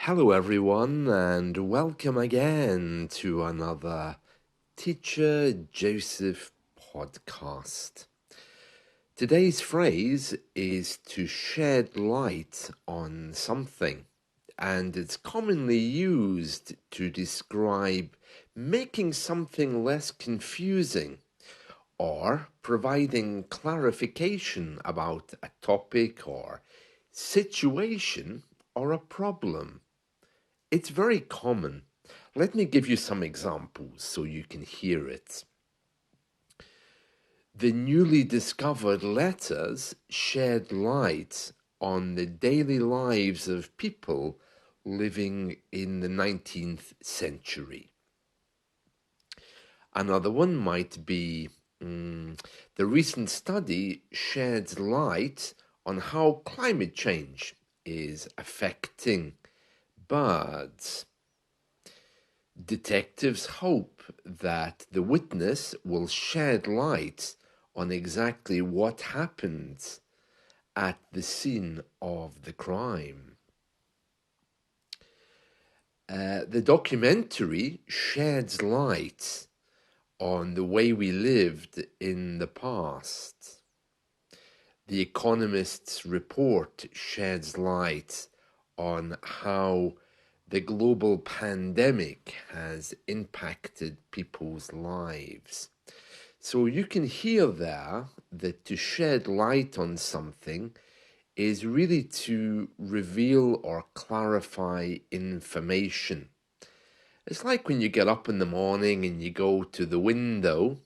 Hello, everyone, and welcome again to another Teacher Joseph podcast. Today's phrase is to shed light on something, and it's commonly used to describe making something less confusing or providing clarification about a topic or situation or a problem. It's very common. Let me give you some examples so you can hear it. The newly discovered letters shed light on the daily lives of people living in the 19th century. Another one might be the recent study sheds light on how climate change is affecting birds. Detectives hope that the witness will shed light on exactly what happened at the scene of the crime. The documentary sheds light on the way we lived in the past. The Economist's report sheds light on how the global pandemic has impacted people's lives. So you can hear there that to shed light on something is really to reveal or clarify information. It's like when you get up in the morning and you go to the window,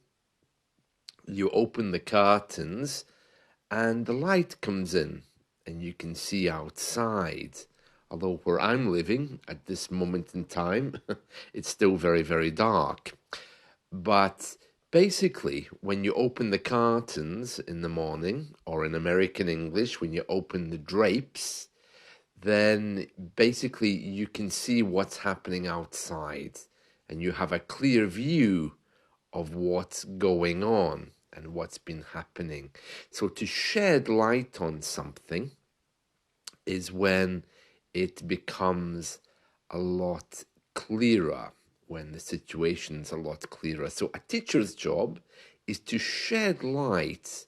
you open the curtains, and the light comes in and you can see outside. Although where I'm living at this moment in time, it's still very, very dark. But basically, when you open the curtains in the morning, or in American English, when you open the drapes, then basically you can see what's happening outside and you have a clear view of what's going on and what's been happening. So to shed light on something is when it becomes a lot clearer, when the situation's a lot clearer. So a teacher's job is to shed light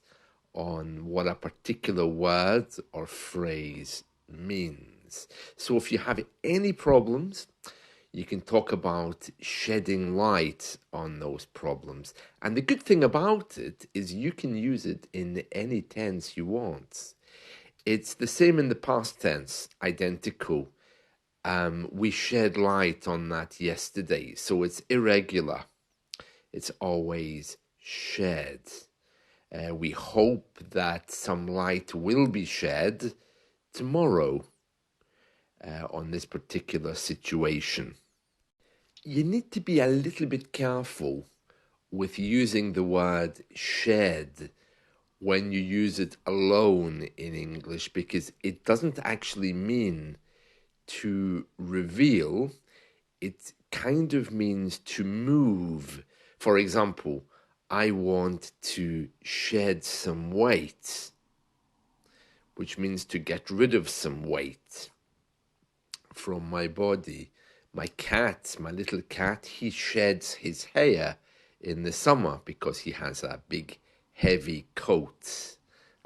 on what a particular word or phrase means. So if you have any problems, you can talk about shedding light on those problems. And the good thing about it is you can use it in any tense you want. It's the same in the past tense, identical. We shed light on that yesterday. So it's irregular. It's always shed. We hope that some light will be shed tomorrow on this particular situation. You need to be a little bit careful with using the word shed when you use it alone in English, because it doesn't actually mean to reveal. It kind of means to move. For example, I want to shed some weight, which means to get rid of some weight from my body. My cat, my little cat, he sheds his hair in the summer because he has a big heavy coat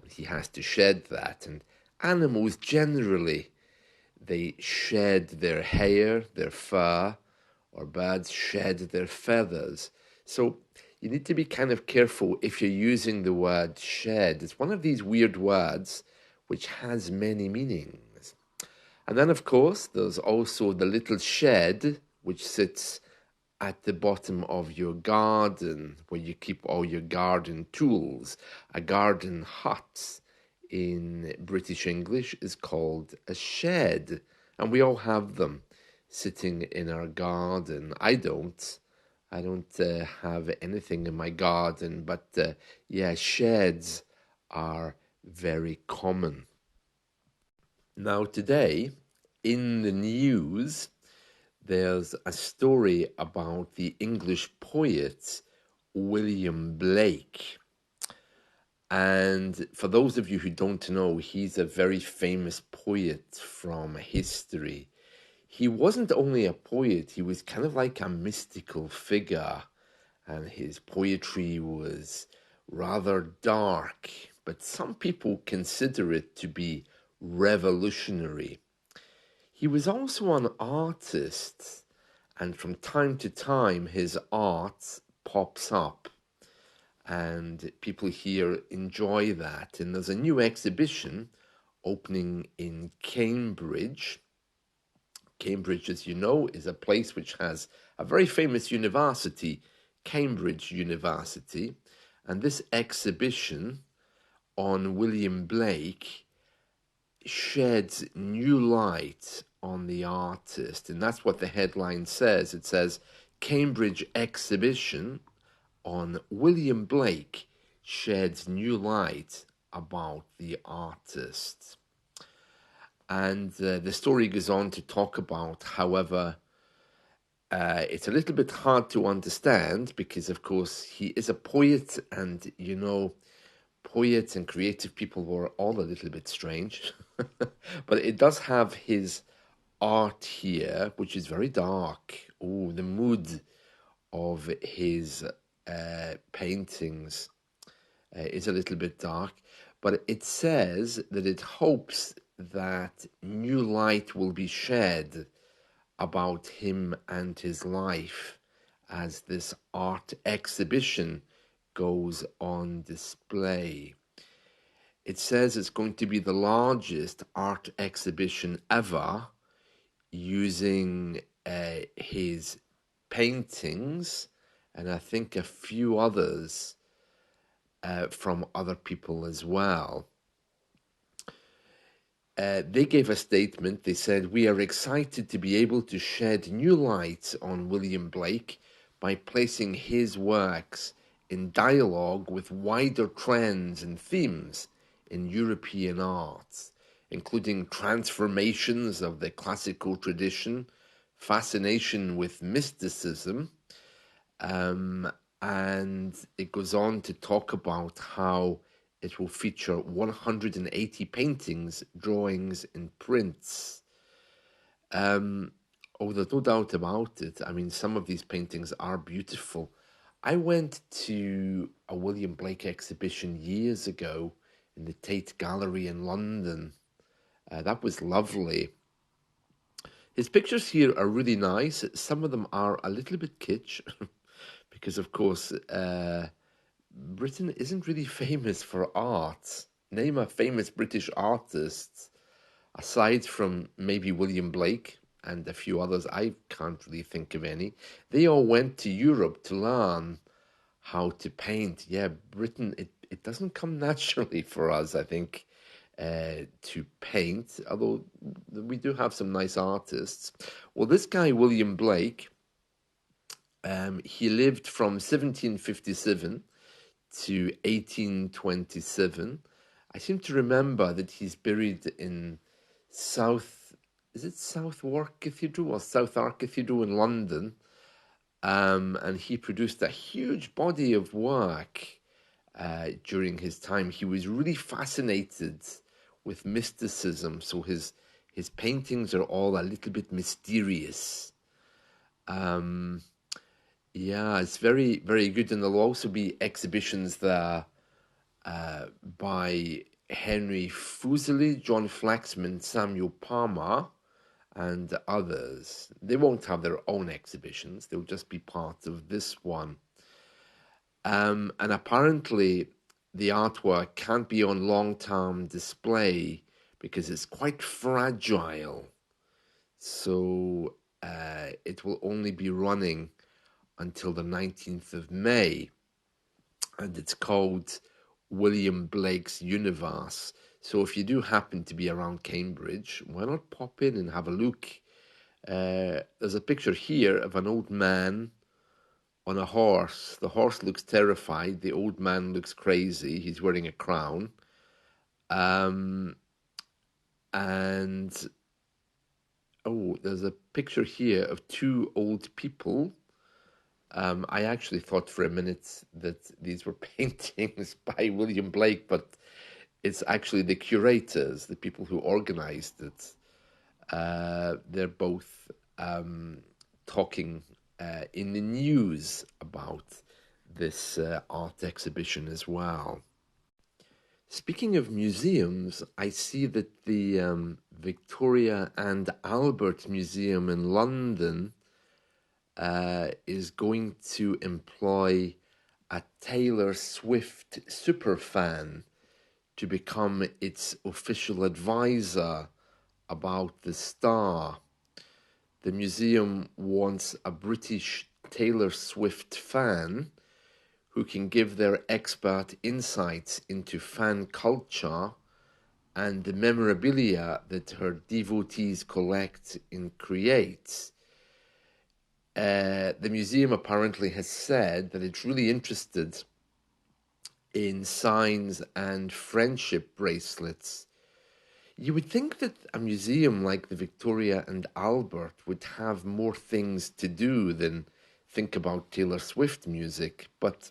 and he has to shed that. And animals generally, they shed their hair, their fur, or birds shed their feathers. So you need to be kind of careful if you're using the word shed. It's one of these weird words which has many meanings. And then, of course, there's also the little shed which sits at the bottom of your garden where you keep all your garden tools. A garden hut in British English is called a shed, and we all have them sitting in our garden. I don't have anything in my garden, but yeah, sheds are very common. Now, today in the news, there's a story about the English poet William Blake. And for those of you who don't know, he's a very famous poet from history. he wasn't only a poet, he was kind of like a mystical figure, and his poetry was rather dark, but some people consider it to be revolutionary. He was also an artist, and from time to time his art pops up, and people here enjoy that. And there's a new exhibition opening in Cambridge. Cambridge, as you know, is a place which has a very famous university, Cambridge University, and this exhibition on William Blake sheds new light on the artist, and that's what the headline says. It says, Cambridge exhibition on William Blake sheds new light about the artist. And the story goes on to talk about, however, it's a little bit hard to understand because, of course, he is a poet, and you know, poets and creative people were all a little bit strange. But it does have his art here, which is very dark. Oh, the mood of his paintings is a little bit dark. But it says that it hopes that new light will be shed about him and his life as this art exhibition goes on display. It says it's going to be the largest art exhibition ever, using his paintings and I think a few others from other people as well. They gave a statement. They said, "We are excited to be able to shed new light on William Blake by placing his works in dialogue with wider trends and themes in European art, including transformations of the classical tradition, fascination with mysticism," and it goes on to talk about how it will feature 180 paintings, drawings, and prints. Oh, there's no doubt about it. I mean, some of these paintings are beautiful. I went to a William Blake exhibition years ago in the Tate Gallery in London. That was lovely. His pictures here are really nice. Some of them are a little bit kitsch because, of course, Britain isn't really famous for art. Name a famous British artist, aside from maybe William Blake and a few others. I can't really think of any. They all went to Europe to learn how to paint. Yeah, Britain, it doesn't come naturally for us, I think, to paint, although we do have some nice artists. Well, this guy, William Blake, he lived from 1757 to 1827. I seem to remember that he's buried in is it Southwark Cathedral or Southwark Cathedral in London? And he produced a huge body of work during his time. He was really fascinated with mysticism, so his paintings are all a little bit mysterious. Yeah, it's very, very good. And there'll also be exhibitions there by Henry Fuseli, John Flaxman, Samuel Palmer, and others. They won't have their own exhibitions. They'll just be part of this one. And apparently the artwork can't be on long-term display because it's quite fragile. So it will only be running until the 19th of May, and it's called William Blake's Universe. So if you do happen to be around Cambridge, why not pop in and have a look? There's a picture here of an old man on a horse. The horse looks terrified. The old man looks crazy. He's wearing a crown. And oh, there's a picture here of two old people. I actually thought for a minute that these were paintings by William Blake, but it's actually the curators, the people who organized it. They're both talking in the news about this art exhibition as well. Speaking of museums, I see that the Victoria and Albert Museum in London is going to employ a Taylor Swift superfan to become its official advisor about the star. The museum wants a British Taylor Swift fan who can give their expert insights into fan culture and the memorabilia that her devotees collect and create. The museum apparently has said that it's really interested in signs and friendship bracelets. You would think that a museum like the Victoria and Albert would have more things to do than think about Taylor Swift music, but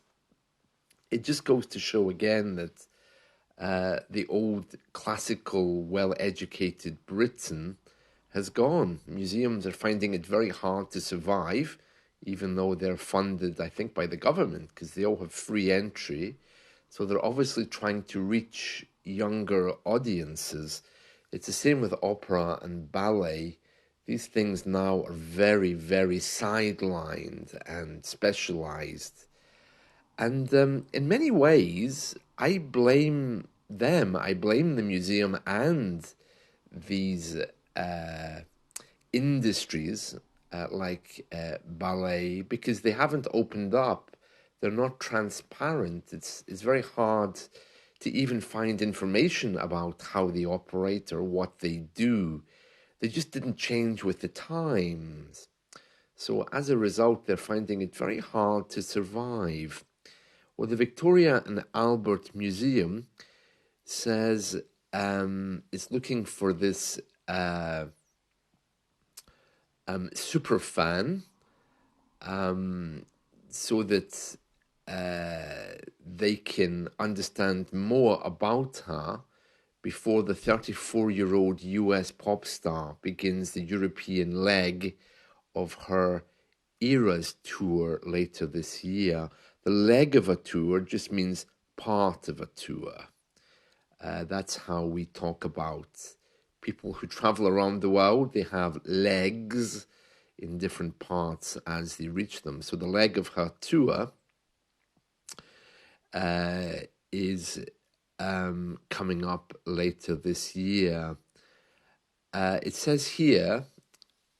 it just goes to show again that the old classical, well-educated Britain has gone. Museums are finding it very hard to survive, even though they're funded, I think, by the government, because they all have free entry. So they're obviously trying to reach younger audiences. It's the same with opera and ballet. These things now are very, very sidelined and specialized. And in many ways, I blame them. I blame the museum and these uh, industries ballet because they haven't opened up. They're not transparent. It's very hard to even find information about how they operate or what they do. They just didn't change with the times. So as a result, they're finding it very hard to survive. Well, the Victoria and Albert Museum says it's looking for this super fan so that they can understand more about her before the 34-year-old US pop star begins the European leg of her Eras tour later this year. The leg of a tour just means part of a tour. That's how we talk about people who travel around the world. They have legs in different parts as they reach them. So the leg of her tour is coming up later this year. It says here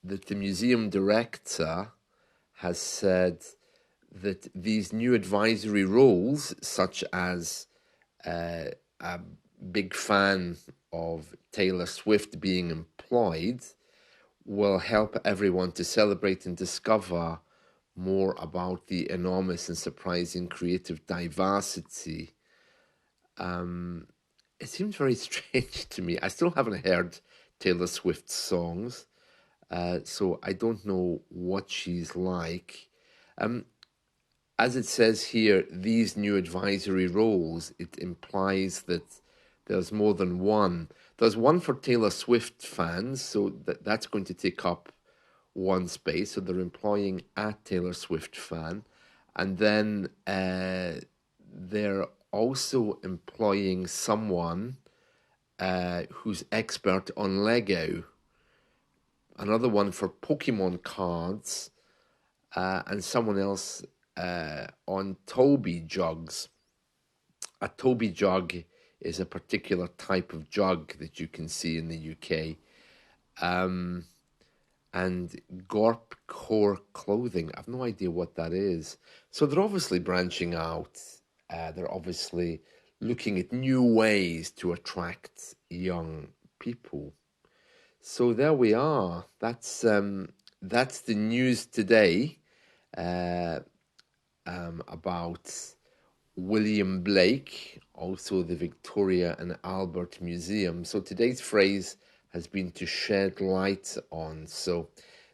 that the museum director has said that these new advisory roles, such as a big fan of Taylor Swift being employed, will help everyone to celebrate and discover more about the enormous and surprising creative diversity. It seems very strange to me. I still haven't heard Taylor Swift's songs, so I don't know what she's like. As it says here, these new advisory roles, it implies that there's more than one. There's one for Taylor Swift fans, so that's going to take up one space. So they're employing a Taylor Swift fan. And then they're also employing someone who's expert on Lego. Another one for Pokemon cards, and someone else on Toby jugs. A Toby jug is a particular type of jug that you can see in the UK. And Gorp Core Clothing, I've no idea what that is. So they're obviously branching out. They're obviously looking at new ways to attract young people. So there we are. That's the news today about William Blake, also the Victoria and Albert Museum. So today's phrase has been to shed light on. So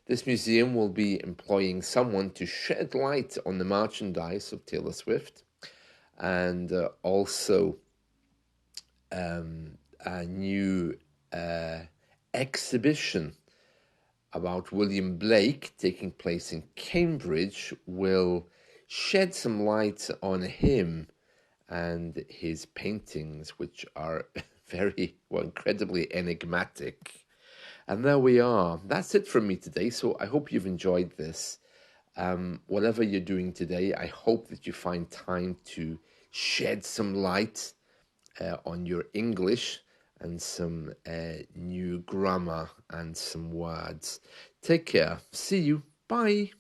this museum will be employing someone to shed light on the merchandise of Taylor Swift, and also a new exhibition about William Blake taking place in Cambridge will shed some light on him and his paintings, which are incredibly enigmatic. And there we are. That's it from me today. So I hope you've enjoyed this. Whatever you're doing today, I hope that you find time to shed some light on your English and some new grammar and some words. Take care. See you. Bye.